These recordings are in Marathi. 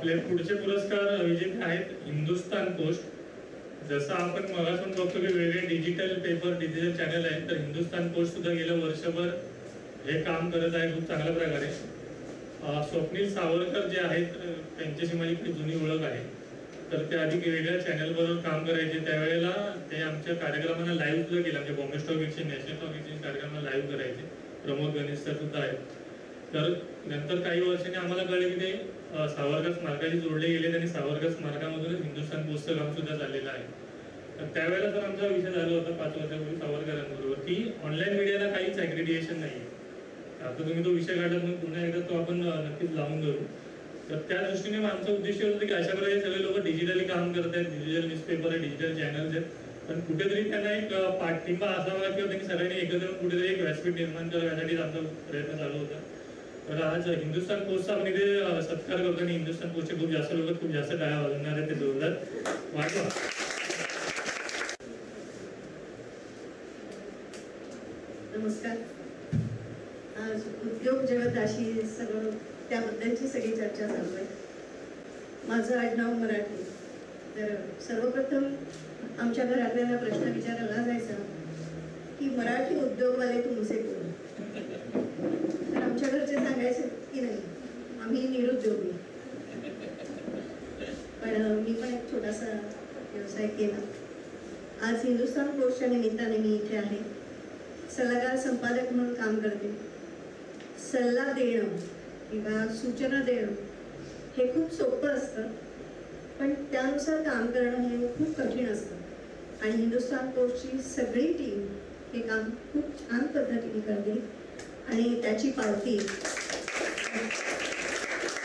आपले पुढचे पुरस्कार विजेते आहेत हिंदुस्थान पोस्ट. जसं आपण मगासून बघतो की वेगळे डिजिटल पेपर डिजिटल चॅनल आहेत, तर हिंदुस्थान पोस्ट सुद्धा गेल्या वर्षभर हे काम करत आहे खूप चांगल्या प्रकारे. स्वप्नील सावरकर जे आहेत त्यांच्याशी माझी खूप जुनी ओळख आहे, तर ते आधी वेगळ्या चॅनलबरोबर काम करायचे. त्यावेळेला ते आमच्या कार्यक्रमांना लाईव्ह सुद्धा केलं, आमच्या Bombay stock exchange national stock exchange कार्यक्रमाला लाईव्ह करायचे. प्रमोद गणेश सर सुद्धा आहेत. तर नंतर काही वर्षांनी आम्हाला कळले की ते सावरकर स्मारकाशी जोडले गेले आणि सावरकर स्मारकामधून हिंदुस्थान पोस्टचं काम सुद्धा चाललेलं आहे. तर त्यावेळेला तर आमचा विषय झाला होता 5 वर्षापूर्वी सावरकरांबरोबर की ऑनलाईन मीडियाला काहीच ॲग्रिडिएशन नाही आहे. आता तुम्ही तो विषय काढला म्हणून पुन्हा एकदा तो आपण नक्कीच लावून धरू. तर त्या दृष्टीने आमचा उद्देश होता की अशा प्रकारे सगळे लोक डिजिटली काम करत आहेत, डिजिटल न्यूजपेपर आहे, डिजिटल चॅनल्स आहेत, पण कुठेतरी त्यांना एक पाठिंबा असावा किंवा त्यांनी सगळ्यांनी एकत्र येऊन कुठेतरी एक व्यासपीठ निर्माण करावं यासाठी आमचा प्रयत्न चालू होता. तर आज हिंदुस्थान पोस्टचा आपण इथे सत्कार करतो आणि हिंदुस्थान पोस्टचे खूप जास्त लोक खूप जास्त टाळ्या वाजवणार आहेत, ते जोरदार वाजवा. नमस्कार. आज उद्योग जगत अशी सगळं त्याबद्दलची सगळी चर्चा चालू आहे. माझं आडनाव मराठे. तर सर्वप्रथम आमच्या घरातल्यांना प्रश्न विचारला जायचा की मराठी उद्योगवाले तुमचे कोण. तर आमच्या घरचे सांगायचे की नाही आम्ही निरुद्योगी. पण मी पण एक छोटासा व्यवसाय केला. आज हिंदुस्थान पोस्टच्या निमित्ताने मी इथे आहे. सल्लागार संपादक म्हणून काम करते. सल्ला देणं किंवा सूचना देणं हे खूप सोपं असतं, पण त्यानुसार काम करणं हे खूप कठीण असतं. आणि हिंदुस्थान पोस्टची सगळी टीम हे काम खूप छान पद्धतीने करते आणि त्याची पावती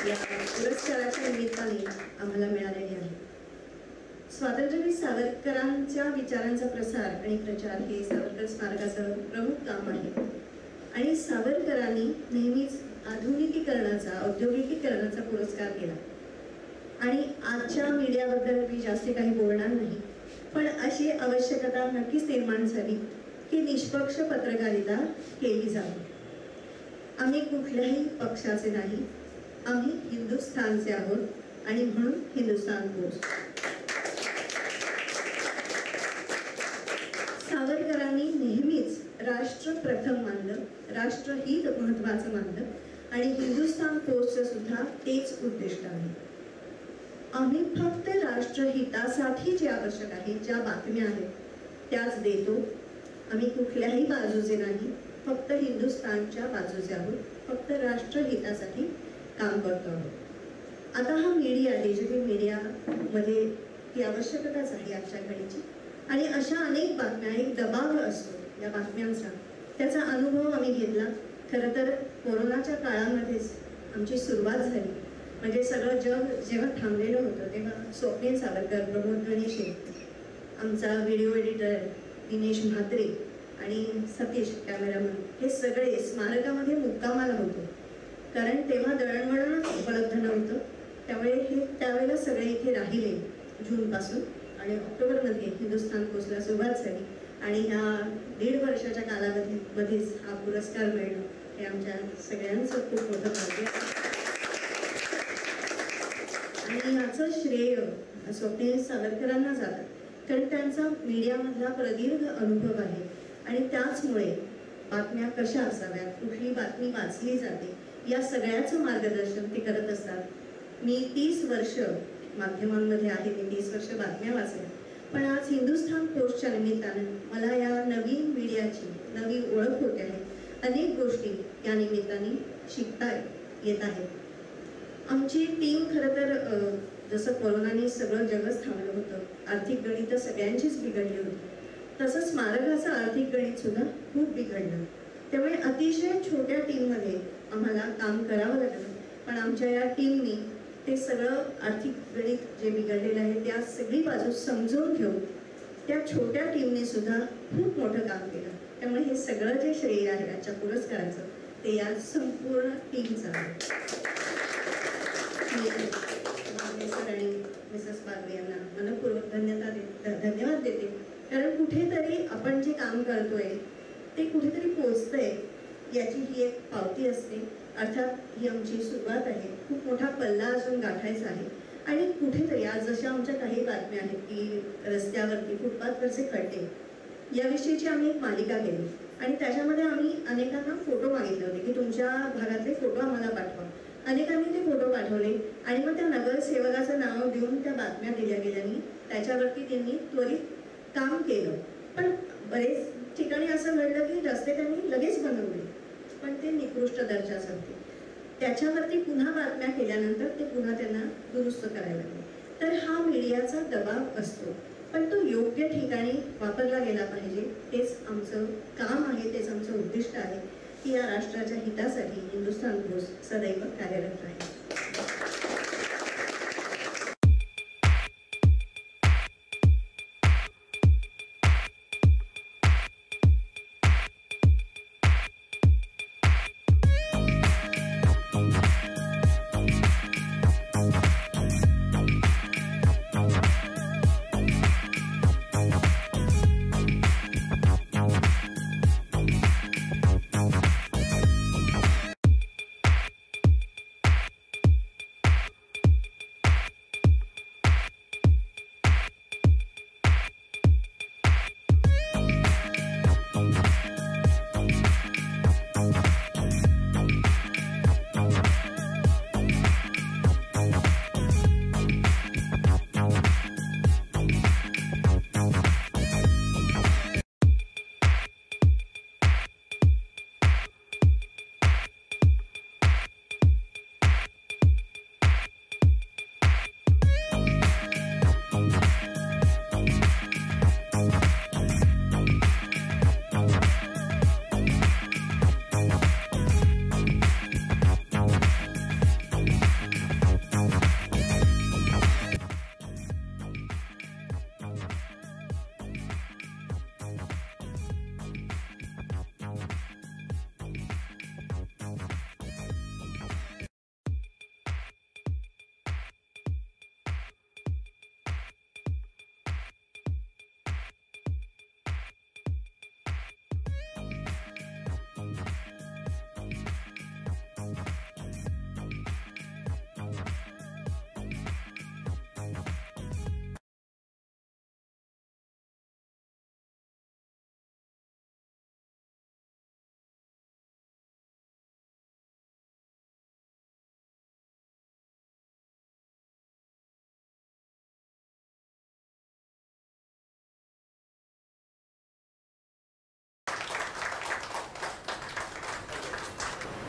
या पुरस्काराच्या निमित्ताने आम्हाला मिळालेली आहे. स्वातंत्र्यवीर सावरकरांच्या विचारांचा प्रसार आणि प्रचार हे सावरकर स्मारकाचं प्रमुख काम आहे. आणि सावरकरांनी नेहमीच आधुनिकीकरणाचा औद्योगिकीकरणाचा पुरस्कार केला. आणि आजच्या मीडियाबद्दल मी जास्त काही बोलणार नाही, पण अशी आवश्यकता नक्कीच निर्माण झाली की निष्पक्ष पत्रकारिता केली जावी. आम्ही कुठल्याही पक्षाचे नाही, आम्ही हिंदुस्थानचे आहोत आणि म्हणून हिंदुस्थान पोस्ट. सावरकरांनी नेहमीच राष्ट्र प्रथम मानलं, राष्ट्रहित महत्त्वाचं मानलं आणि हिंदुस्थान पोस्टचं सुद्धा तेच उद्दिष्ट आहे. आम्ही फक्त राष्ट्रहितासाठी जे आवश्यक आहे, ज्या बातम्या आहेत त्याच देतो. आम्ही कुठल्याही बाजूचे नाही, फक्त हिंदुस्थानच्या बाजूचे आहोत, फक्त राष्ट्रहितासाठी काम करतो आहोत. आता हा मीडिया डिजिटल मीडियामध्ये ही आवश्यकताच आहे आजच्या घडीची. आणि अशा अनेक बातम्या, एक दबाव असतो या बातम्यांचा, त्याचा अनुभव आम्ही घेतला. खरं तर कोरोनाच्या काळामध्येच आमची सुरुवात झाली. म्हणजे सगळं जग जेव्हा थांबलेलं होतं तेव्हा स्वप्नील सावरकर, प्रमोद गणेश, आमचा व्हिडिओ एडिटर दिनेश म्हात्रे आणि सतीश कॅमेरामन हे सगळे स्मारकामध्ये मुक्कामाला होतो. कारण तेव्हा दळणवळण उपलब्ध नव्हतं, त्यावेळेला सगळे इथे राहिले जूनपासून. आणि ऑक्टोबरमध्ये हिंदुस्थान पोस्टला सुरुवात झाली आणि ह्या 1.5 वर्षाच्या कालावधीमध्येच हा पुरस्कार मिळणं हे आमच्या सगळ्यांचं खूप मोठं भाग्य आहे. आणि याचं श्रेय स्वप्नील सावरकरांना जातं, कारण त्यांचा मीडियामधला प्रदीर्घ अनुभव आहे. आणि त्याचमुळे बातम्या कशा असाव्यात, कुठली बातमी वाचली जाते, या सगळ्याचं मार्गदर्शन ते करत असतात. मी 30 वर्ष माध्यमांमध्ये आहे, मी 30 वर्ष बातम्या वाचल्या. पण आज हिंदुस्थान पोस्टच्या निमित्तानं मला या नवीन मीडियाची नवी ओळख होते आहे. अनेक गोष्टी या निमित्ताने शिकता येत आहेत. आमची टीम खरं तर जसं कोरोनाने सगळं जगच थांबलं होतं, आर्थिक गणित सगळ्यांचीच बिघडली होती, तसं स्मारकाचं आर्थिक गणित सुद्धा खूप बिघडलं. त्यामुळे अतिशय छोट्या टीममध्ये आम्हाला काम करावं लागलं. पण आमच्या या टीमनी ते सगळं आर्थिक गणित जे बिघडलेलं आहे त्या सगळी बाजू समजून घेऊन त्या छोट्या टीमने सुद्धा खूप मोठं काम केलं. त्यामुळे हे सगळं जे श्रेय आहे आजच्या पुरस्काराचं ते या संपूर्ण टीमचं आहे. सर आणि मिसेस बागवे यांना मनपूर्वक धन्यवाद देते. कारण कुठेतरी आपण जे काम करतोय ते कुठेतरी पोचतंय याची ही एक पावती असते. अर्थात ही आमची सुरुवात आहे. खूप मोठा पल्ला अजून गाठायचा आहे आणि कुठेतरी आज जशा आमच्या काही बातम्या आहेत की रस्त्यावरती फुटपाथवरचे खड्डे याविषयीची आम्ही एक मालिका केली आणि त्याच्यामध्ये आम्ही अनेकांना फोटो मागितले होते की तुमच्या भागातले फोटो आम्हाला पाठवा. अनेकांनी ते फोटो पाठवले आणि मग त्या नगरसेवकाचं नाव देऊन त्या बातम्या दिल्या गेल्यानी त्याच्यावरती त्यांनी त्वरित काम केलं. पण बरेच ठिकाणी असं घडलं की रस्ते त्यांनी लगेच बनवले पण ते निकृष्ट दर्जाचे होते. त्याच्यावरती पुन्हा बातम्या केल्यानंतर ते पुन्हा त्यांना दुरुस्त करायला लागले. तर हा मीडियाचा दबाव असतो पण तो योग्य ठिकाणी वापरला गेला पाहिजे. तेच आमचं काम आहे, तेच आमचं उद्दिष्ट आहे की या राष्ट्राच्या हितासाठी हिंदुस्थान पोस्ट सदैव कार्यरत राहील.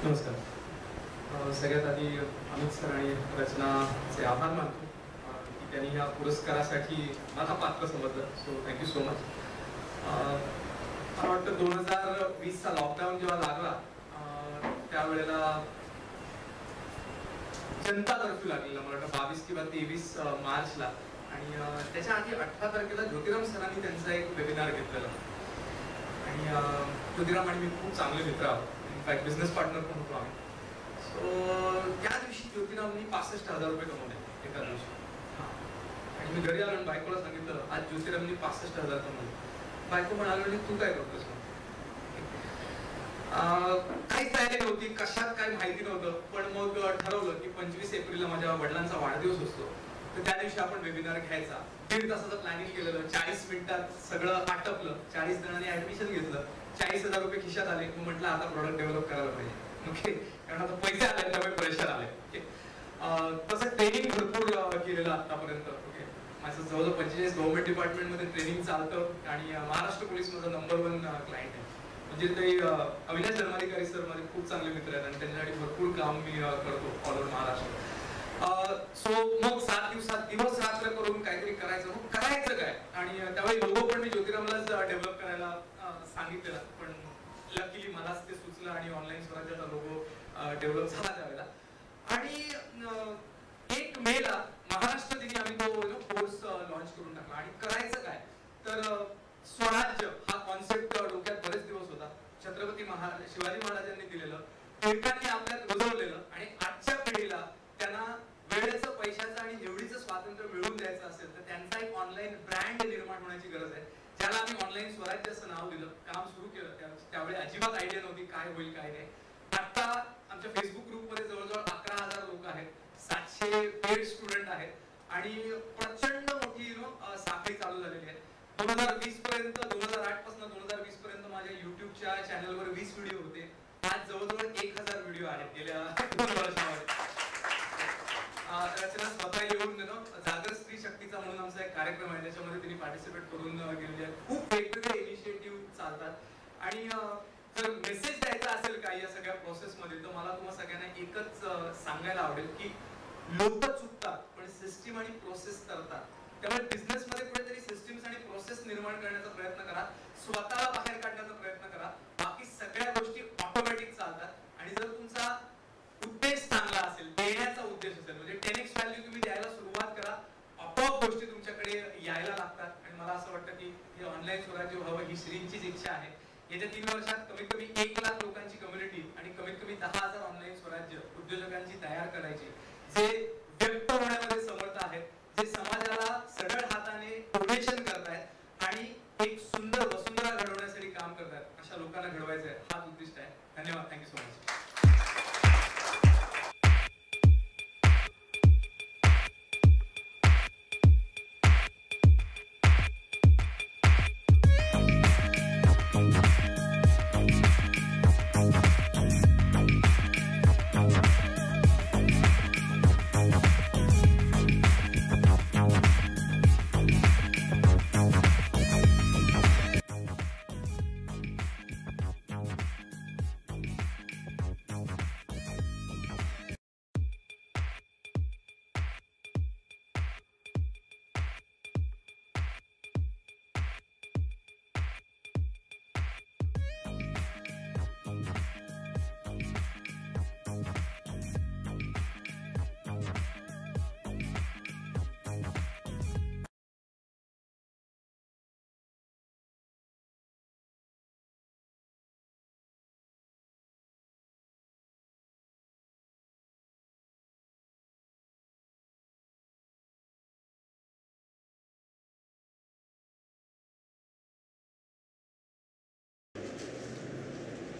नमस्कार. सगळ्यात आधी अमित सर आणि रचनाचे आभार मानतो की त्यांनी ह्या पुरस्कारासाठी मला पात्र समजलं. So thank you so much. मला वाटतं 2020चा लॉकडाऊन जेव्हा लागला त्यावेळेला जनता कर्फ्यू लागलेला मला वाटतं 22 किंवा 23 मार्चला आणि त्याच्या आधी 18 तारखेला ज्योतिराम सरांनी त्यांचा एक वेबिनार घेतलेला आणि ज्योतिराम आणि मी खूप चांगले मित्र आहोत. इनफॅक्ट बिझनेस पार्टनर पण होतो आम्ही. सो त्या दिवशी ज्योतिरामनी 65,000 रुपये कमवले एका दिवशी. आणि मी घरी आलो आणि बायकोला सांगितलं आज ज्योतिरामनी 65,000 कमवले. बायको म्हणाली तू काय करतोस? काहीच तयारी नव्हती, कशात काय माहिती नव्हतं. पण मग ठरवलं की 25 एप्रिलला माझ्या वडिलांचा वाढदिवस असतो तर त्या दिवशी आपण वेबिनार घ्यायचा. 1.5 तासाचं प्लॅनिंग केलेलं. 40 मिनिटात सगळं आटपलं. 40 जणांनी ऍडमिशन घेतलं. 40,000 रुपये खिशात आले. मग म्हटलं आता प्रोडक्ट डेव्हलप करायला पाहिजे. ओके, कारण आता पैसे आले त्यामुळे प्रेशर आले. ओके, तसं ट्रेनिंग भरपूर केलेलं आतापर्यंत. ओके, माझं जवळजवळ 45 गव्हर्नमेंट डिपार्टमेंटमध्ये ट्रेनिंग चालतं आणि महाराष्ट्र पोलीस माझा नंबर 1 क्लायंट आहे. म्हणजे ते अविनाश धर्माधिकारी सर माझे खूप चांगले मित्र आहेत आणि त्यांच्यासाठी भरपूर काम मी करतो ऑल ओव्हर महाराष्ट्र. सो मग 7 दिवसात दिवस रात्र करून काहीतरी करायचं. मग करायचं काय? आणि त्यावेळी लोगो पण मी ज्योतिरामलाच डेव्हलप करायला सांगितलेला. पण लकीली मलाच ते सुचलं आणि ऑनलाईन स्वराज्याचा लोगो डेव्हलप झाला त्यावेळेला. आणि 1 मेला महाराष्ट्र दिनी आम्ही तो कोर्स लॉन्च करून टाकला. आणि करायचं काय तर स्वराज्य हा कॉन्सेप्ट डोक्यात बरेच दिवस होता. छत्रपती शिवाजी महाराजांनी दिलेलं, टिळकांनी आपल्यात रुजवलेलं आणि आजच्या पिढीला त्यांना वेळेचं, पैशाचं आणि निवडीचं स्वातंत्र्य मिळवून द्यायचं असेल तर त्यांचा एक ऑनलाईन ब्रँड निर्माण होण्याची गरज आहे. ज्याला आम्ही ऑनलाईन स्वराज्य असं नाव दिलं. काम सुरू केलं. त्यावेळी अजिबात आयडिया नव्हती काय होईल काय नाही. आता आमच्या फेसबुक ग्रुपमध्ये जवळजवळ 11,000 लोक आहेत, 700 पेड स्टुडंट आहेत आणि प्रचंड मोठी साखळी चालू झालेली आहे. 2020 पर्यंत 2008 पासून 2020 पर्यंत माझ्या युट्यूबच्या चॅनलवर 20 व्हिडिओ होते. आज जवळजवळ 1000 व्हिडिओ आहेत गेल्या 2 वर्षामध्ये. रचना स्वतः येऊन जागर स्त्री शक्तीचा म्हणून आमचा एक कार्यक्रम आहे, त्याच्यामध्ये त्यांनी पार्टिसिपेट करून गेलेले आहेत. खूप वेगवेगळे इनिशिएटिव्ह चालतात आणि जर मेसेज द्यायचा असेल काही या सगळ्या प्रोसेस मध्ये तर मला तुम्हाला सगळ्यांना एकच सांगायला आवडेल की लोक चुकतात पण सिस्टीम आणि प्रोसेस करतात. त्यामुळे बिझनेस मध्ये कुठेतरी सिस्टीम्स आणि प्रोसेस निर्माण करण्याचा प्रयत्न करा, स्वतःला बाहेर काढण्याचा प्रयत्न करा. बाकी सगळ्या गोष्टी ऑटोमॅटिक चालतात आणि जर तुमचा उद्देश चांगला असेल, देण्याचा उद्देश असेल, म्हणजे 10x व्हॅल्यू तुम्ही द्यायला सुरुवात करा, आपोआप गोष्टी तुमच्याकडे यायला लागतात. आणि मला असं वाटतं की हे ऑनलाईन स्वराज्य व्हावं ही श्रींचीच इच्छा आहे. येत्या 3 वर्षात कमीत कमी 1 लाख लोकांची कम्युनिटी आणि कमीत कमी 10,000 ऑनलाईन स्वराज्य उद्योजकांची तयार करायची, जे व्यक्त होण्यामध्ये समर्थ आहेत, जे समाजाला सरळ हाताने डोनेशन करतायत आणि एक सुंदर वसुंधरा घडवण्यासाठी काम करतायत, अशा लोकांना घडवायचं आहे. हाच उद्दिष्ट आहे. धन्यवाद. Thank you so much.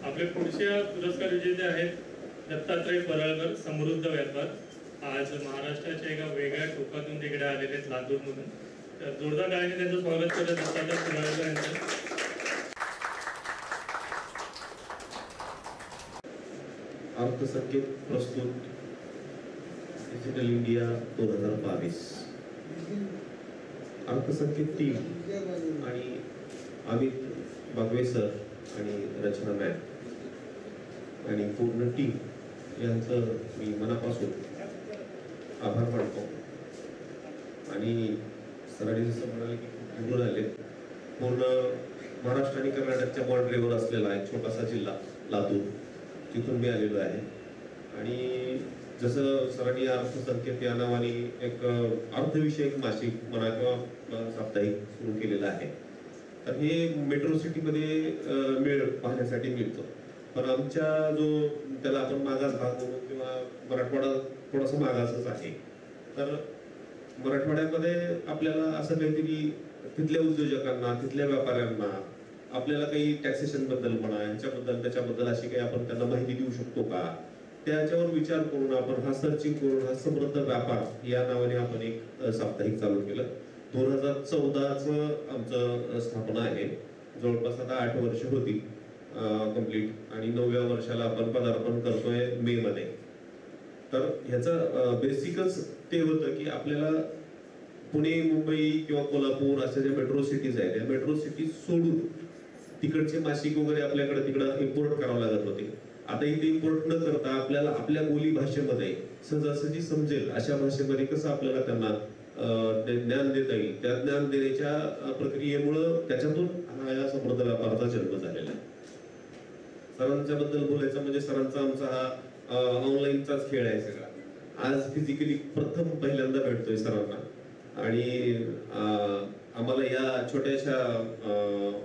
आपले पुढच्या पुरस्कार विजेते आहेत दत्तात्रय परळकर, समृद्ध व्यापार. आज महाराष्ट्राच्या एका वेगळ्या टोकातून तिकडे आलेले आहेत, लातूरमधून. तर जोरदार टाळ्याने त्यांचं स्वागत करत दत्तात्रय परळकर यांचं. अर्थसंकेत प्रस्तुत डिजिटल इंडिया 2022. अर्थसंकेत टीम आणि अमित बागवे सर आणि रचना मॅम आणि पूर्ण टीम यांचं मी मनापासून आभार मानतो. आणि सरांनी जसं म्हणाले की निवडून आले, पूर्ण महाराष्ट्र आणि कर्नाटकच्या बॉर्डरीवर असलेला एक छोटासा जिल्हा लातूर, तिथून मी आलेलो आहे. आणि जसं सरांनी अर्थसंकेत या नावाने एक अर्थविषयक मासिक म्हणा किंवा साप्ताहिक सुरू केलेलं आहे. तर हे मेट्रो सिटीमध्ये मेळ पाहण्यासाठी मिळतं, पण आमच्या जो त्याला आपण मागास भाग म्हणू किंवा मराठवाडा थोडासा मागासच आहे. तर मराठवाड्यामध्ये आपल्याला असं काहीतरी तिथल्या उद्योजकांना, तिथल्या व्यापाऱ्यांना आपल्याला काही टॅक्सेशन बद्दल म्हणा, ह्याच्याबद्दल त्याच्याबद्दल अशी काही आपण त्यांना माहिती देऊ शकतो का, त्याच्यावर विचार करून आपण हा सर्चिंग करून हा समृद्ध व्यापार या नावाने आपण एक साप्ताहिक चालू केलं. 2014चं आमचं स्थापना आहे. जवळपास आता 8 वर्ष होती कंप्लीट आणि 9व्या वर्षाला आपण पदार्पण करतोय मे मध्ये. तर ह्याचं बेसिकच ते होतं की आपल्याला पुणे, मुंबई किंवा कोल्हापूर अशा ज्या मेट्रो सिटीज आहेत, त्या मेट्रो सिटीज सोडून तिकडचे मासिक वगैरे आपल्याकडे तिकडं इम्पोर्ट करावं लागत होते. आता इथे इम्पोर्ट न करता आपल्याला आपल्या बोली भाषेमध्ये सहजासहजी समजेल अशा भाषेमध्ये कसं आपल्याला त्यांना ज्ञान देता येईल, त्या ज्ञान देण्याच्या प्रक्रियेमुळं त्याच्यातून हा समृद्ध व्यापाराचा जन्म झालेला आहे. सरांच्या बद्दल बोलायचं म्हणजे सरांचा आमचा हा ऑनलाईनचाच खेळ आहे सगळा. आज फिजिकली प्रथम पहिल्यांदा भेटतोय सरांना आणि आम्हाला या छोट्याशा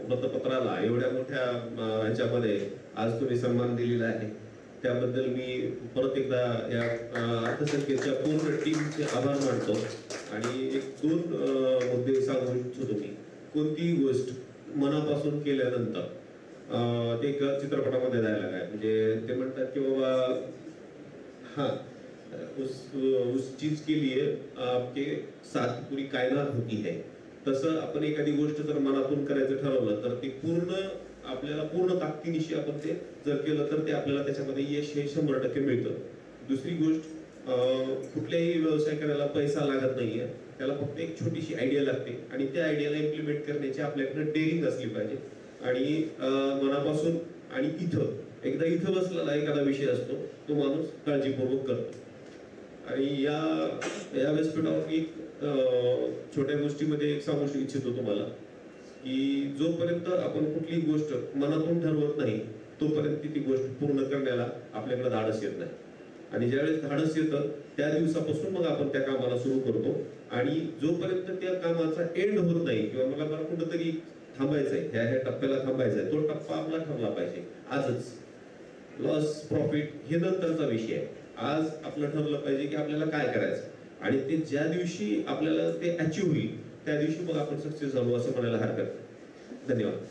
वृत्तपत्राला एवढ्या मोठ्या ह्याच्यामध्ये आज तुम्ही सन्मान दिलेला आहे, त्याबद्दल मी परत एकदा या अर्थसंकेतच्या पूर्ण टीमचे आभार मानतो. आणि 1-2 मुद्दे सांगू इच्छितो मी. कोणतीही गोष्ट मनापासून केल्यानंतर ते एक चित्रपटामध्ये डायलॉग आहे, म्हणजे ते म्हणतात की बाबा हाँ उस चीज के लिए आपके साथ पूरी कायनात होती है. तसं आपण एखादी गोष्ट जर मनातून करायचं ठरवलं तर ते आपल्याला पूर्ण ताकदीनिशी आपण ते जर केलं तर ते आपल्याला त्याच्यामध्ये यश हे 100% मिळतं. दुसरी गोष्ट, कुठल्याही व्यवसाय करायला पैसा लागत नाहीये, त्याला फक्त एक छोटीशी आयडिया लागते आणि त्या आयडियाला इम्प्लिमेंट करण्याची आपल्याकडे डेअरिंग असली पाहिजे. आणि मनापासून आणि एकदा इथं बसलेला एखादा विषय असतो तो माणूस काळजीपूर्वक करतो. आणि या व्यासपीठावर मी छोट्या गोष्टीमध्ये एक सांगू इच्छितो तुम्हाला की जोपर्यंत आपण कुठलीही गोष्ट मनातून ठरवत नाही तोपर्यंत ती गोष्ट पूर्ण करण्याला आपल्याकडे धाडस येत नाही. आणि ज्यावेळेस धाडस येतं त्या दिवसापासून मग आपण त्या कामाला सुरू करतो. आणि जोपर्यंत त्या कामाचा एंड होत नाही किंवा मला कुठंतरी थांबायचंय, ह्या टप्प्याला थांबायचंय, तो टप्पा आपला ठरला पाहिजे. आजच लॉस प्रॉफिट हे नंतरचा विषय आहे. आज आपलं ठरलं पाहिजे की आपल्याला काय करायचं आणि ते ज्या दिवशी आपल्याला ते अचीव होईल त्या दिवशी मग आपण सक्सेस झालो असं म्हणायला हरकत नाही. धन्यवाद.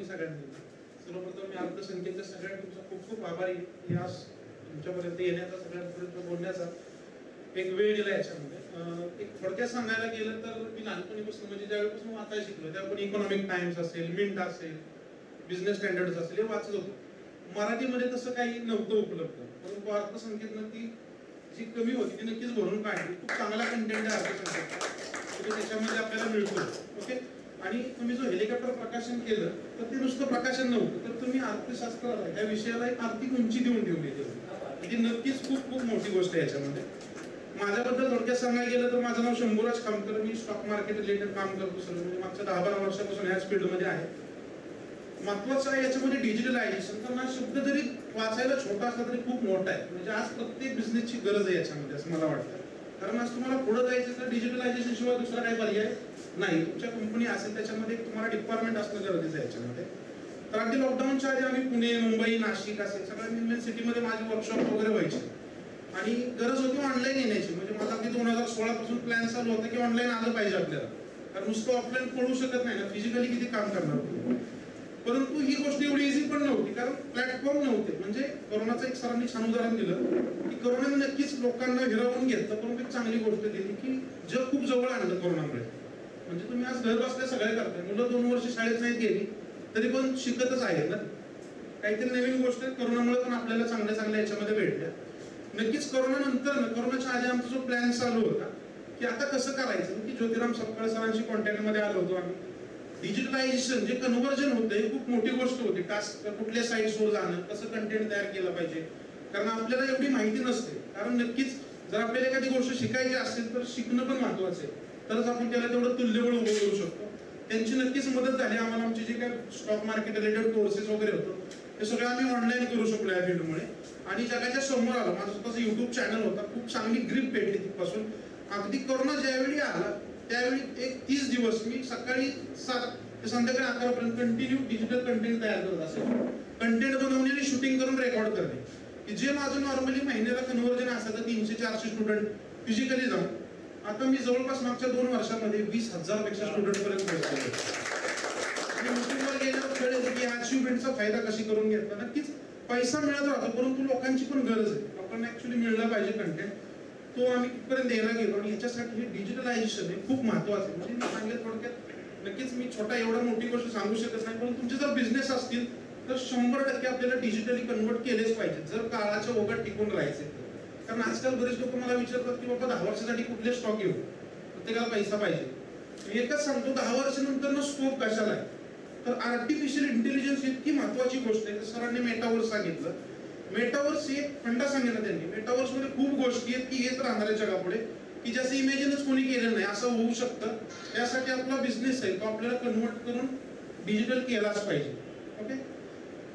सगळ्यांना सर्वप्रथम मी अल्पसंख्येच्या सगळ्या तुमचा खूप खूप आभारी आहे. आज तुमच्यापर्यंत येण्याचा, सगळ्यांपर्यंत बोलण्याचा एक वेळ दिला. याच्यामध्ये एक थोडक्यात सांगायला गेलं तर मी लहानपणीपासून म्हणजे ज्यावेळेपासून वाचायला शिकलो त्यावेळी इकॉनॉमिक टाइम्स असेल, मिंट असेल, बिझनेस स्टँडर्ड असेल हे वाचत होतो. मराठीमध्ये तसं काही नव्हतं उपलब्ध, परंतु अर्थसंख्येतनं ती जी कमी होती ती नक्कीच भरून काढली. खूप चांगला कंटेंट आहे अर्थसंख्येत, त्याच्यामध्ये आपल्याला मिळतो. ओके. आणि तुम्ही जो हेलिकॉप्टर प्रकाशन केलं तर ते नुसतं प्रकाशन नव्हतं, तर तुम्ही अर्थशास्त्र या विषयाला एक आर्थिक उंची देऊन ठेवली होती. ती नक्कीच खूप खूप मोठी गोष्ट आहे याच्यामध्ये. माझ्याबद्दल थोडक्यात सांगायला गेलं तर माझं नाव शंभूराज खामकर, मी स्टॉक मार्केट रिलेटेड काम करतो सर. म्हणजे मागच्या 10-12 वर्षापासून ह्याच फील्डमध्ये आहे. महत्वाचं आहे याच्यामध्ये डिजिटलायझेशन. तर हा शब्द जरी वाचायला छोटा असला तरी खूप मोठा आहे. म्हणजे आज प्रत्येक बिझनेसची गरज आहे याच्यामध्ये असं मला वाटतं. कारण आज तुम्हाला पुढे जायचं तर डिजिटलायझेशन शिवाय दुसरा काही पर्याय नाही. तुमच्या कंपनी असेल त्याच्यामध्ये तुम्हाला डिपार्टमेंट असणं गरजेचं आहे याच्यामध्ये. तर अगदी लॉकडाऊनच्या आधी आम्ही पुणे, मुंबई, नाशिक असेल सगळ्या मेन सिटीमध्ये माझे वर्कशॉप वगैरे व्हायचे आणि गरज होती ऑनलाईन येण्याची. म्हणजे माझा अगदी 2016 पासून प्लॅन चालू होता की ऑनलाईन आलं पाहिजे आपल्याला, कारण नुसतं ऑफलाईन पळू शकत नाही ना, फिजिकली किती काम करणार. परंतु ही गोष्ट एवढी इझी पण नव्हती, कारण प्लॅटफॉर्म नव्हते. म्हणजे कोरोनाचं एक सरांनी छान उदाहरण दिलं की कोरोनाने नक्कीच लोकांना हिरावून घेतलं, परंतु एक चांगली गोष्ट दिली की जग खूप जवळ आणलं कोरोनामुळे. म्हणजे तुम्ही आज घर बसल्या सगळे करताय. मुलं 2 वर्ष शाळेत नाही गेली तरी पण शिकतच आहेत ना. काहीतरी नवीन गोष्ट कोरोनामुळे पण आपल्याला चांगल्या चांगल्या याच्यामध्ये भेटल्या. नक्कीच कोरोनानंतर, कोरोनाच्या आधी आमचा जो प्लॅन चालू होता की आता कसं करायचं, की ज्योतिराम सपकाळ सरांशी कॉन्टॅक्टमध्ये आलो होतो आम्ही. डिजिटलायझेशन जे कन्व्हर्जन होतं हे खूप मोठी गोष्ट होती. टास्क कुठल्या साईट्सवर जाणं, कसं कंटेंट तयार केलं पाहिजे, कारण आपल्याला एवढी माहिती नसते. कारण नक्कीच जर आपल्याला एखादी गोष्ट शिकायची असेल तर शिकणं पण महत्वाचं आहे, तरच आपण त्याला तेवढं तुल्यबळ उभं करू शकतो. त्यांची नक्कीच मदत झाली आम्हाला. आमचे जे काय स्टॉक मार्केट रिलेटेड कोर्सेस वगैरे होतं हे सगळं आम्ही ऑनलाईन करू शकलो या फील्डमुळे. आणि जगाच्या समोर आलो. माझा स्वतःचा युट्यूब चॅनल होता, खूप चांगली ग्रीप भेटली तिथपासून. अगदी कोरोना ज्यावेळी आला त्यावेळी एक 30 दिवस मी सकाळी 7 ते संध्याकाळी 11 पर्यंत कंटिन्यू डिजिटल कंटेंट तयार करत असेल. कंटेंट बनवणे आणि शूटिंग करून रेकॉर्ड करणे, की जे माझं नॉर्मली महिन्याला कन्व्हर्जन असायचं 300-400 स्टुडंट फिजिकली जाऊन, आता मी जवळपास मागच्या 2 वर्षामध्ये 20,000 पेक्षा स्टुडंट पर्यंत पोहोचलो. आणि युट्यूबवर गेल्यावर कळेल की अचिव्हमेंटचा फायदा कशी करून घेतला. नक्कीच पैसा मिळत राहतो, परंतु लोकांची पण गरज आहे, लोकांना ऍक्च्युली मिळला पाहिजे कंटेंट, तो आम्ही तिथपर्यंत द्यायला गेलो. आणि याच्यासाठी हे डिजिटलायझेशन हे खूप महत्वाचं आहे. म्हणजे मी सांगेल थोडक्यात, नक्कीच मी छोटा एवढा मोठी गोष्ट सांगू शकत नाही, पण तुमचे जर बिझनेस असतील तर 100% आपल्याला डिजिटली कन्वर्ट केलेच पाहिजे, जर काळाच्या ओघात टिकून राहायचे. कारण आजकाल बरेच लोक मला विचारतात की बाबा 10 वर्षासाठी कुठले स्टॉक घेऊ, प्रत्येकाला पैसा पाहिजे. मी एकच सांगतो, 10 वर्षानंतर स्कोप कशाला आहे, तर आर्टिफिशियल इंटेलिजन्स इतकी महत्वाची गोष्ट आहे. सरांनी मेटावर्स सांगितलं, मेटावर्स एक फंडा सांगितलं त्यांनी. मेटावर्स मध्ये खूप गोष्टी आहेत की येत राहणार आहे जगापुढे, की ज्याचं इमॅजिनच कोणी केलेलं नाही, असं होऊ शकतं. त्यासाठी आपला बिझनेस आहे तो आपल्याला कन्वर्ट करून डिजिटल केलाच पाहिजे. Okay,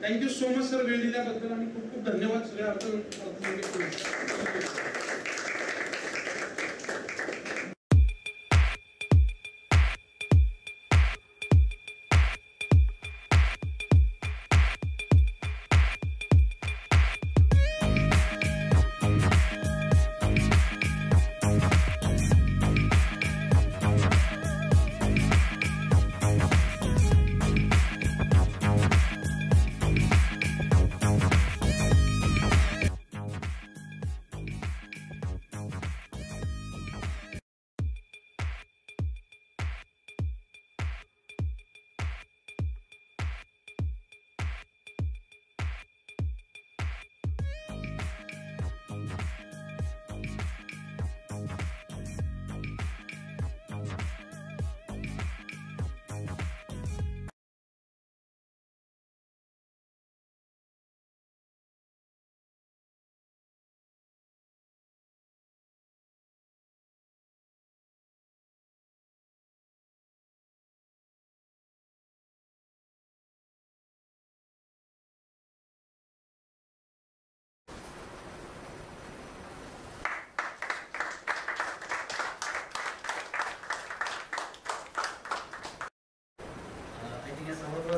thank you so much sir वेळ दिल्याबद्दल, आणि खूप खूप धन्यवाद सगळ्या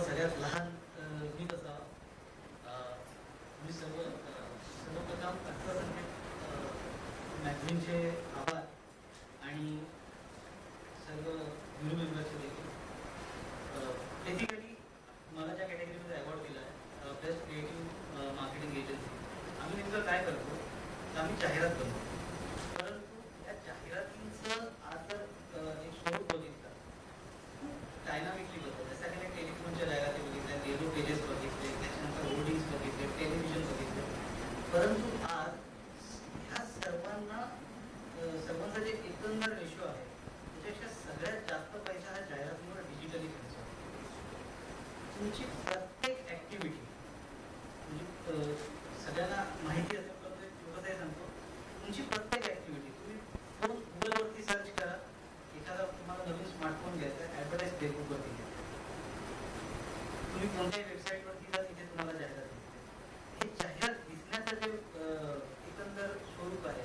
सगळ्यात लहान मी कसा मी सर्वप्रथम मॅगझिनचे आभार आणि सर्व गुरु मेंबरचे देखील. बेसिकली मला ज्या कॅटेगरीमध्ये अवॉर्ड दिला आहे बेस्ट क्रिएटिव्ह मार्केटिंग एजन्सी, आम्ही नेमकं काय करतो तर आम्ही जाहिरात करतो. परंतु या जाहिरातींचं आज जर एक स्वरूप बघितलं डायनामिकली बघतो, जसं की टेलिफोनच्या जाहिराती बघितल्या, रेडिओ पेजेस बघितले, त्याच्यानंतर होर्डिंग्स बघितले, टेलिव्हिजन बघितले. परंतु आज ह्या सर्वांचा जे एकंदर रेशो आहे त्याच्यापेक्षा सगळ्यात जास्त पैसा हा जाहिरातीवर डिजिटली खर्च होतो. तुमची प्रत्येक ऍक्टिव्हिटी म्हणजे सगळ्यांना माहिती असेल पण कसंही सांगतो, तुमची प्रत्येक ऍक्टिव्हिटी तुम्ही फोन गुगलवरती सर्च करा, एखादा तुम्हाला नवीन स्मार्टफोन घ्यायचा आहे, ऍडव्हर्टाईज फेसबुकवरती घ्या, तुम्ही कोणत्याही वेबसाईटवरती जा, तिथे तुम्हाला जाहिरात दिसते. हे जाहिरात दिसण्याचं जे एकंदर स्वरूप आहे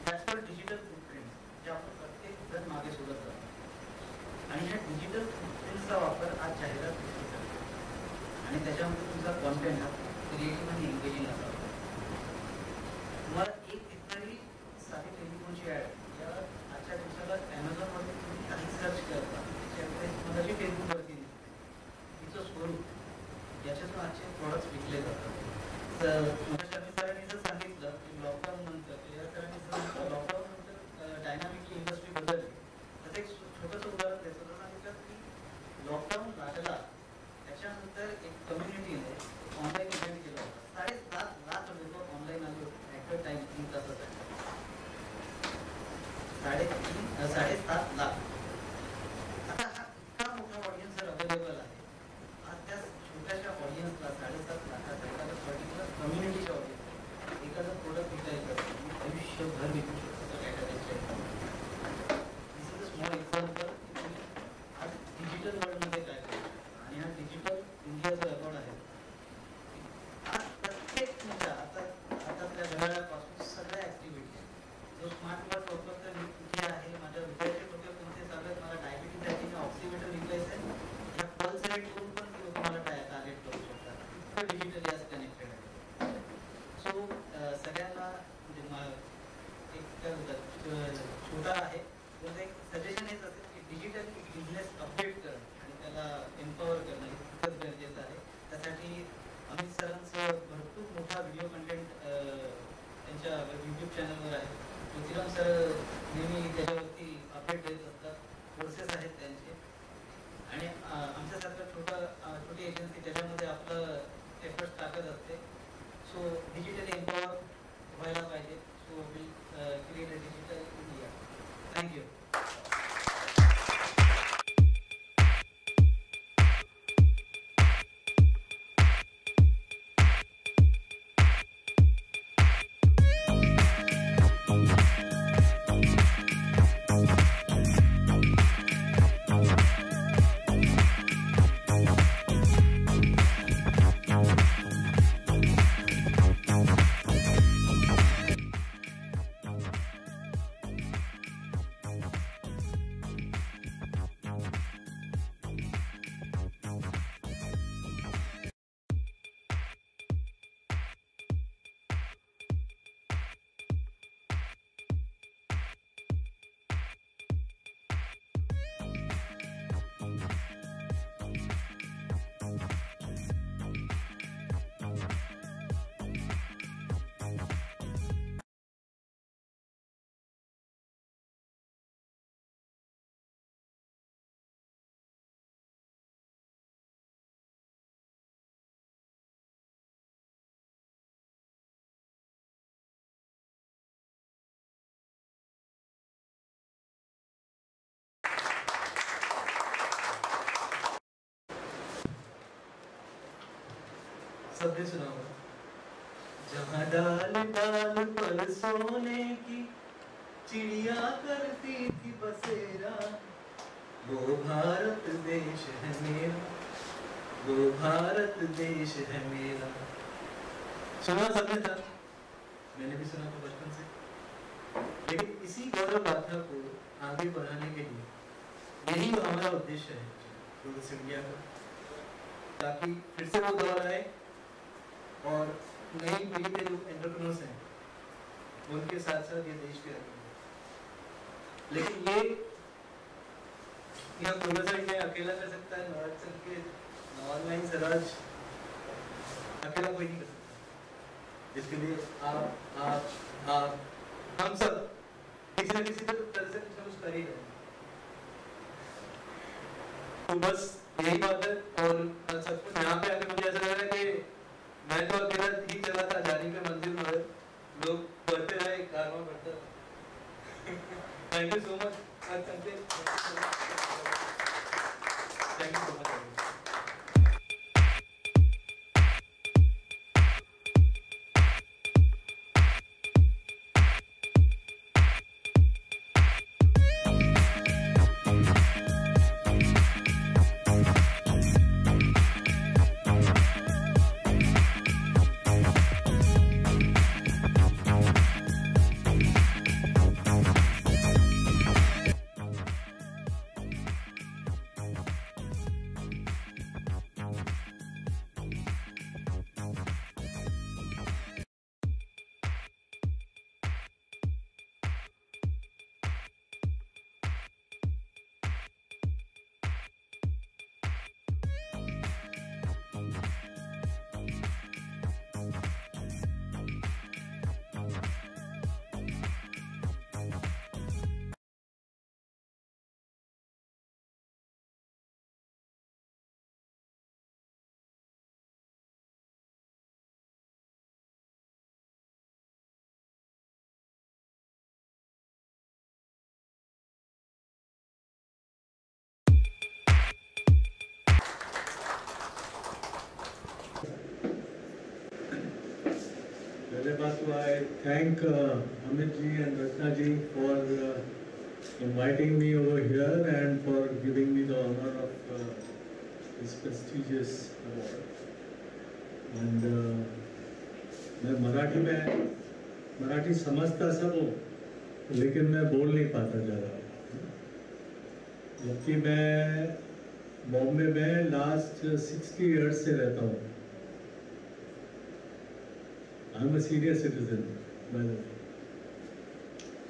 त्याच्यावर डिजिटल फुटप्रिंट जे आपण प्रत्येक जण मागे सोडत जातो, आणि ह्या डिजिटल फुटप्रिंटचा वापर आज जाहिरात दिसली जातो. आणि त्याच्यामध्ये तुमचा कॉन्टेंट हा क्रिएटिव्ह आणि एंगेजिंग असावा. तुम्हाला एक इतरी साधी टेलिफोनची ॲड या आजच्या दिवसाला ॲमेझॉनमध्ये तुम्ही काही सर्च करता, त्याच्यामध्ये तुम्हाला जी फेसबुकवरती दिसते तिचं स्वरूप, याच्यातून आजचे प्रॉडक्ट्स विकले जातात. तर शमी सरांनी जर सांगितलं की लॉकडाऊन नंतर, सरांनी जर सांगितलं लॉकडाऊन नंतर डायनामिकली इंडस्ट्री बदलली, तर एक छोटंसं उदाहरण द्यायचं. तर सांगितलं की लॉकडाऊन लागला त्याच्यानंतर एक कम्युनिटीने ऑनलाईन इव्हेंट केला होता. 7.5 लाख छोटी एजन्सी त्याच्यामध्ये आपलं एफर्ट्स टाकत असते. सो डिजिटली एम्पॉवर व्हायला पाहिजे. So will create a digital India. Thank you. सबने सुना होगा. जहाँ डाल डाल पर सोने की चिड़िया करती थी बसेरा, वो भारत देश है मेरा, वो भारत देश है मेरा. सुना सबने था, मैंने भी सुना था बचपन से. लेकिन इसी गौरव गाथा को आगे बढ़ाने के लिए यही हमारा उद्देश्य है टूरिस्ट इंडिया का, ताकि फिर से वो दौर आए और नई पीढ़ी के जो एंटरप्रेन्योर्स हैं उनके साथ साथ ये देश के आगे. लेकिन ये यहाँ टूरिज्म इंडिया अकेला कर सकता है, नॉर्थ के ऑनलाइन सराज अकेला कोई नहीं कर सकता. जिसके लिए आप हम सब किसी न किसी तरह से कुछ कर ही रहे हैं. तो बस यही बात है. और सब कुछ यहाँ पे आके मुझे ऐसा लग रहा है कि मैं तो अकेला ही चला था जाने के मंजिल पर, लोग बढ़ते रहे, कारवां बढ़ता रहा. Thank you so much. Thank you so much. I thank Amit ji and Rachna ji for inviting me over here and for giving me the honor of this prestigious award. And मैं मराठी समझता सब हूँ, लेकिन मैं बोल नहीं पाता ज़्यादा. जबकि मैं बॉम्बे में लास्ट 60 years से रहता हूँ. I'm a senior citizen, by the way.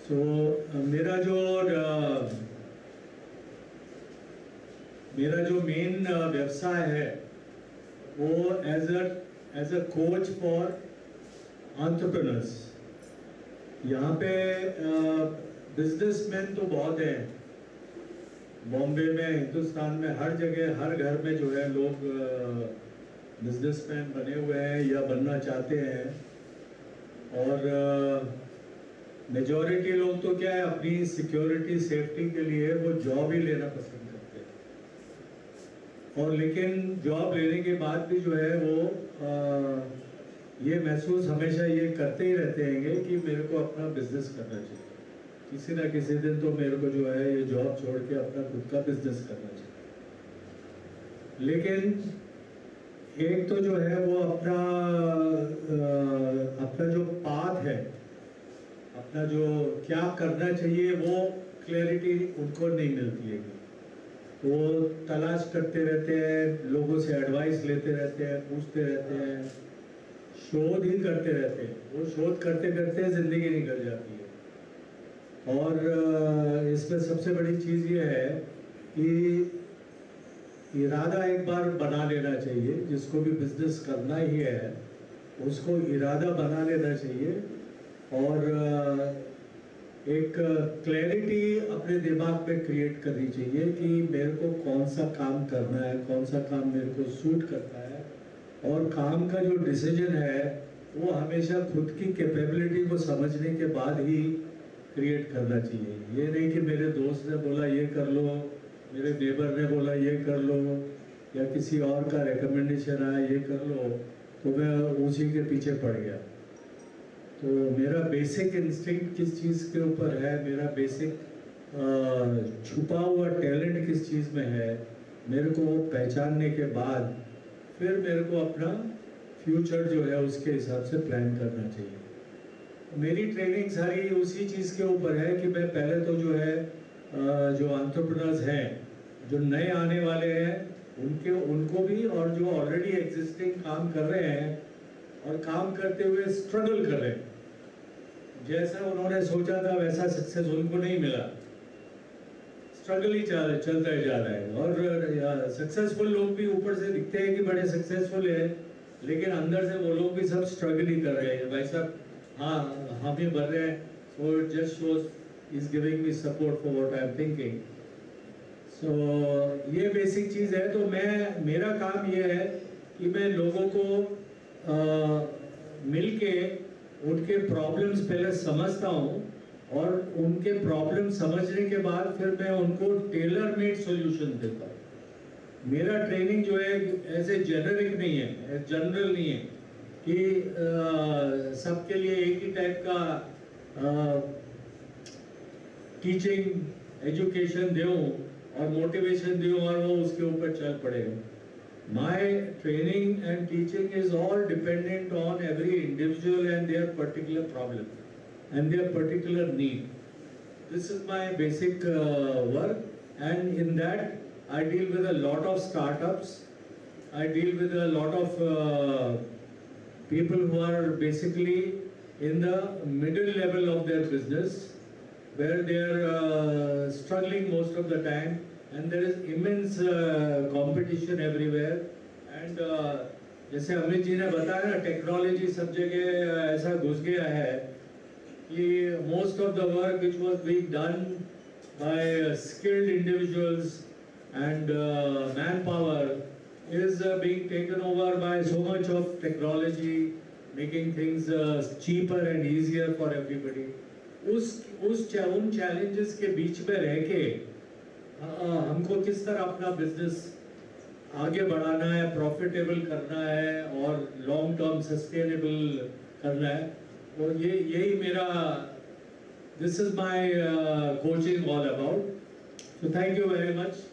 So मेरा जो मेन व्यवसाय है वो as a coach for entrepreneurs. यहाँ पे बिजनेसमैन तो बहुत हैं, बॉम्बे में, हिंदुस्तान में हर जगह हर घर में जो है लोग बिजनेसमैन बने हुए हैं या बनना चाहते हैं। और मेजॉरिटी लोग तो क्या है, अपनी सिक्योरिटी सेफ्टी के लिए वो जॉब ही लेना पसंद करते हैं। और लेकिन जॉब लेने के बाद भी जो है वो ये महसूस हमेशा ये करते ही रहते हैं कि मेरे को अपना बिजनेस करना चाहिए, किसी ना किसी दिन तो मेरे को जो है ये जॉब छोड़ के अपना खुद का बिजनेस करना चाहिए। लेकिन एक तो जो है वो अपना जो पाथ है, अपना जो क्या करना चाहिए वो क्लैरिटी उनको नहीं मिलती है। वो तलाश करते रहते हैं, लोगों से एडवाइस लेते रहते हैं, पूछते रहते हैं, शोध ही करते रहते हैं। वो शोध करते करते जिंदगी निकल जाती है। और इसमें सबसे बड़ी चीज़ ये है कि इरादा एक बार बना लेना चाहिए। जिसको भी बिजनेस करना ही है उसको इरादा बना लेना चाहिए और एक क्लैरिटी अपने दिमाग में क्रिएट करनी चाहिए कि मेरे को कौन सा काम करना है, कौन सा काम मेरे को सूट करता है। और काम का जो डिसीजन है वो हमेशा खुद की कैपेबिलिटी को समझने के बाद ही क्रिएट करना चाहिए। ये नहीं कि मेरे दोस्त ने बोला ये कर लो, मेरे नेबर ने बोला ये कर लो, या किसी और का रिकमेंडेशन आया ये कर लो तो मैं उसी के पीछे पड़ गया। तो मेरा बेसिक इंस्टिंक्ट किस चीज़ के ऊपर है, मेरा बेसिक छुपा हुआ टैलेंट किस चीज़ में है, मेरे को वो पहचानने के बाद फिर मेरे को अपना फ्यूचर जो है उसके हिसाब से प्लान करना चाहिए। मेरी ट्रेनिंग सारी उसी चीज़ के ऊपर है कि मैं पहले तो जो है जो एंटरप्रेन्योर्स हैं, जो नए आने वाले हैं उनको भी, और जो ऑलरेडी एग्जिस्टिंग काम कर रहे हैं और काम करते हुए स्ट्रगल कर रहे हैं, जैसा उन्होंने सोचा था वैसा सक्सेस उनको नहीं मिला, स्ट्रगल ही चलता ही जा रहा है। और सक्सेसफुल लोग भी ऊपर से दिखते हैं कि बड़े सक्सेसफुल है, लेकिन अंदर से वो लोग भी सब स्ट्रगल ही कर रहे हैं। भाई साहब हाँ हम ही बढ़ रहे हैं, so it just shows is giving me support for what I am thinking. So ये बेसिक चीज़ है। तो मेरा काम ये है कि मैं लोगों को मिलके उनके प्रॉब्लम्स पहले समझता हूँ और उनके प्रॉब्लम समझने के बाद फिर मैं उनको टेलर मेड सॉल्यूशन देता हूँ। मेरा ट्रेनिंग जो है ऐसे जेनरिक नहीं है, जनरल नहीं है कि सबके लिए एक ही टाइप का टीचिंग एजुकेशन दूँ और मोटिवेशन दूँ और वो उसके ऊपर चल पड़े। My training and teaching is all dependent on every individual and their particular problem and their particular need. This is my basic work, and in that I deal with a lot of startups. I deal with a lot of people who are basically in the middle level of their business, where they are struggling most of the time, and there is immense competition everywhere. And जैसे अमित जी ने बताया ना, टेक्नोलॉजी सब जगह ऐसा घुस गया है कि most of the work which was being done by skilled individuals and manpower is being taken over by so much of technology, making things cheaper and easier for everybody. Un challenges K beach में रह के हमको किस तरह अपना बिजनेस आगे बढ़ाना है, प्रॉफिटेबल करना है और लॉन्ग टर्म सस्टेनेबल करना है। और यही मेरा this is my coaching all about. So thank you very much.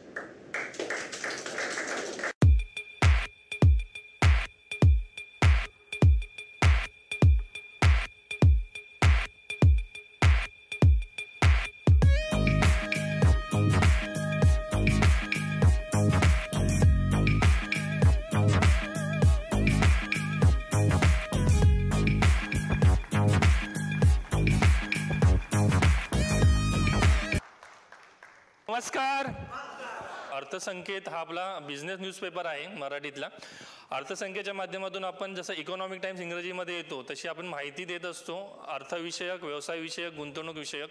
नमस्कार। और अर्थसंकेत हा आपला बिझनेस न्यूजपेपर आहे मराठीतला. अर्थसंकेतच्या माध्यमातून आपण जसं इकॉनॉमिक टाइम्स इंग्रजीमध्ये येतो तशी आपण माहिती देत असतो, अर्थविषयक, व्यवसायविषयक, गुंतवणूक विषयक.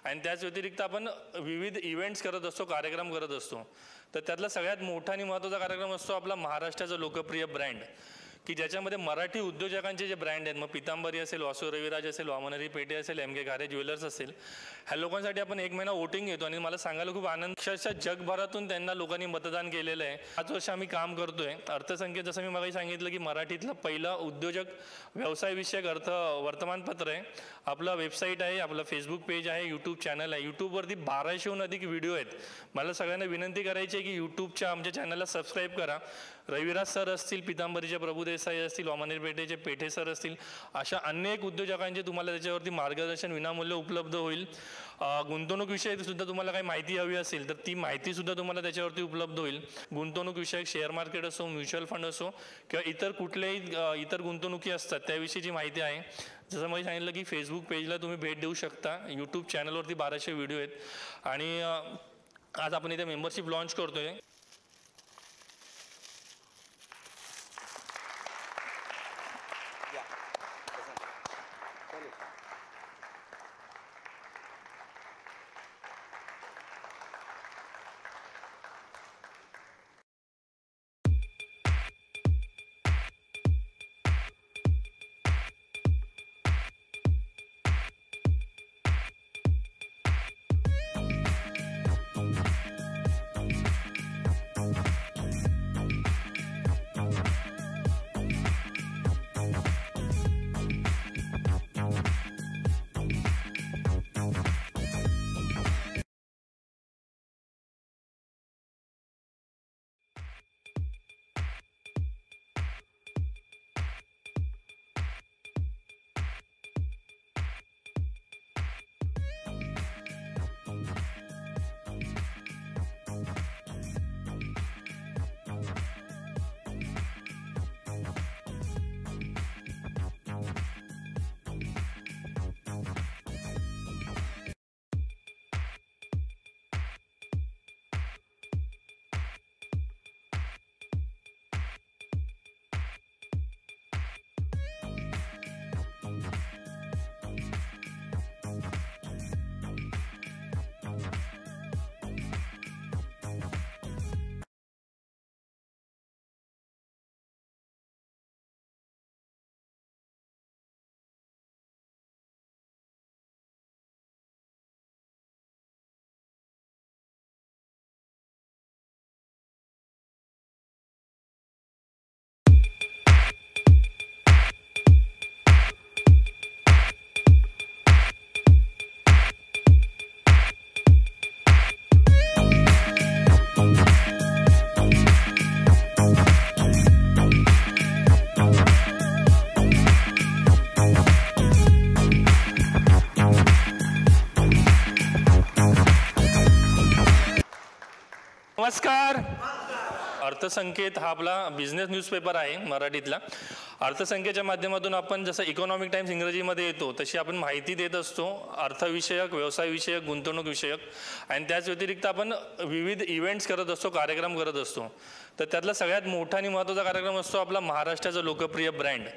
आणि त्याच व्यतिरिक्त आपण विविध इव्हेंट्स करत असतो, कार्यक्रम करत असतो. तर त्यातला सगळ्यात मोठा आणि महत्त्वाचा कार्यक्रम असतो आपला महाराष्ट्राचा लोकप्रिय ब्रँड, की ज्याच्यामध्ये मराठी उद्योजकांचे जे ब्रँड आहेत, मग पितांबरी असेल, वासू रविराज असेल, वामनरी पेठे असेल, MK घारे ज्वेलर्स असेल, ह्या लोकांसाठी आपण 1 महिना वोटिंग घेतो. आणि मला सांगायला खूप आनंद, अक्षरशः जगभरातून त्यांना लोकांनी मतदान केलेलं आहे. 5 वर्ष आम्ही काम करतोय. अर्थसंकेत जसं मी मगाशी सांगितलं की मराठीतलं पहिलं उद्योजक व्यवसायविषयक वर्तमानपत्र आहे. आपला वेबसाईट आहे, आपलं फेसबुक पेज आहे, यूट्यूब चॅनल आहे. यूट्यूबवरती 1200हून अधिक व्हिडिओ आहेत. मला सगळ्यांना विनंती करायची आहे की यूट्यूबच्या आमच्या चॅनलला सबस्क्राईब करा. रविराज सर असतील, पितांबरीचे प्रभू देसाई असतील, वामनरी पेठेचे पेठे सर असतील, अशा अनेक उद्योजकांचे तुम्हाला त्याच्यावरती मार्गदर्शन विनामूल्य उपलब्ध होईल. गुंतवणूक विषयक सुद्धा तुम्हाला काही माहिती हवी असेल तर ती माहिती सुद्धा तुम्हाला त्याच्यावरती उपलब्ध होईल. गुंतवणूक विषयक शेअर मार्केट असो, म्युच्युअल फंड असो किंवा इतर कुठल्याही इतर गुंतवणुकी असतात त्याविषयीची माहिती आहे. जसं मी सांगितलं की फेसबुक पेजला तुम्ही भेट देऊ शकता. यूट्यूब चॅनलवरती 1200 व्हिडिओ आहेत. आणि आज आपण इथे मेंबरशिप लॉन्च करतोय. नमस्कार. अर्थसंकेत हा आपला बिझनेस न्यूजपेपर आहे मराठीतला. अर्थसंकेतच्या माध्यमातून आपण जसं इकॉनॉमिक टाइम्स इंग्रजीमध्ये येतो तशी आपण माहिती देत असतो, अर्थविषयक, व्यवसायविषयक, गुंतवणूक विषयक. आणि त्याच व्यतिरिक्त आपण विविध इव्हेंट्स करत असतो, कार्यक्रम करत असतो. तर त्यातला सगळ्यात मोठा आणि महत्त्वाचा कार्यक्रम असतो आपला महाराष्ट्राचा लोकप्रिय ब्रँड,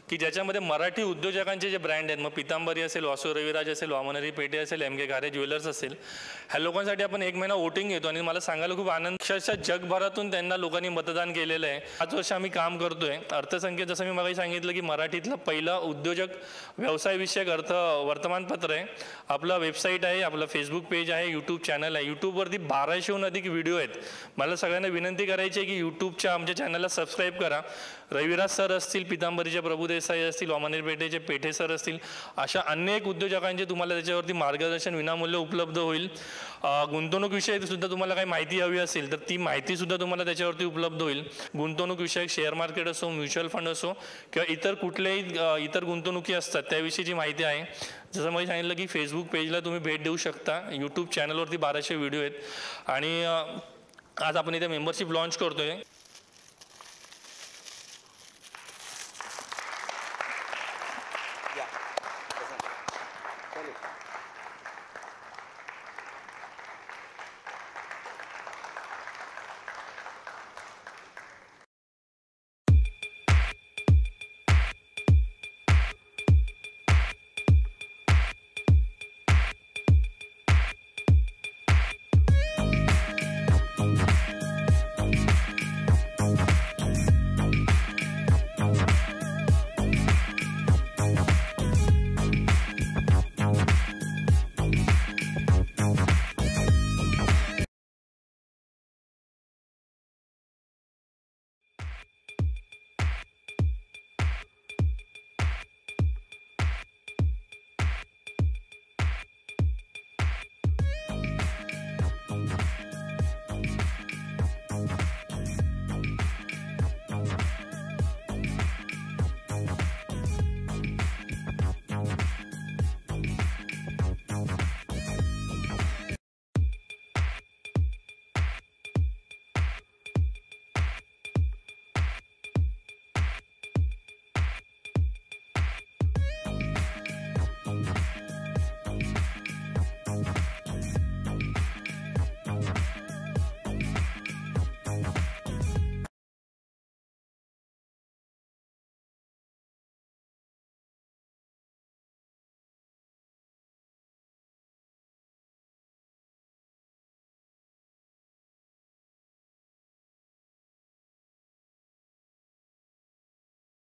की ज्याच्यामध्ये मराठी उद्योजकांचे जे ब्रँड आहेत, मग पितांबरी असेल, वासू रविराज असेल, वामनरी पेठे असेल, MK घारे ज्वेलर्स असेल, ह्या लोकांसाठी आपण 1 महिना वोटिंग घेतो. आणि मला सांगायला खूप आनंद, अक्षरशः जगभरातून त्यांना लोकांनी मतदान केलेलं आहे. 5 वर्ष आम्ही काम करतोय. अर्थसंकेत जसं मी मगाशी सांगितलं की मराठीतलं पहिलं उद्योजक व्यवसायविषयक वर्तमानपत्र आहे. आपला वेबसाईट आहे, आपलं फेसबुक पेज आहे, यूट्यूब चॅनल आहे. यूट्यूबवरती 1200हून अधिक व्हिडिओ आहेत. मला सगळ्यांना विनंती करायची आहे की यूट्यूबच्या आमच्या चॅनलला सबस्क्राईब करा. रविराज सर असतील, पितांबरीचे प्रभू देसाई असतील, वामनरी पेठेचे पेठे सर असतील, अशा अनेक उद्योजकांचे तुम्हाला त्याच्यावरती मार्गदर्शन विनामूल्य उपलब्ध होईल. गुंतवणूक विषयक सुद्धा तुम्हाला काही माहिती हवी असेल तर ती माहिती सुद्धा तुम्हाला त्याच्यावरती उपलब्ध होईल. गुंतवणूक विषयक शेअर मार्केट असो, म्युच्युअल फंड असो किंवा इतर कुठल्याही इतर गुंतवणुकी असतात त्याविषयीची माहिती आहे. जसं मी सांगितलं की फेसबुक पेजला तुम्ही भेट देऊ शकता. यूट्यूब चॅनलवरती 1200 व्हिडिओ आहेत. आणि आज आपण इथे मेंबरशिप लॉन्च करतोय.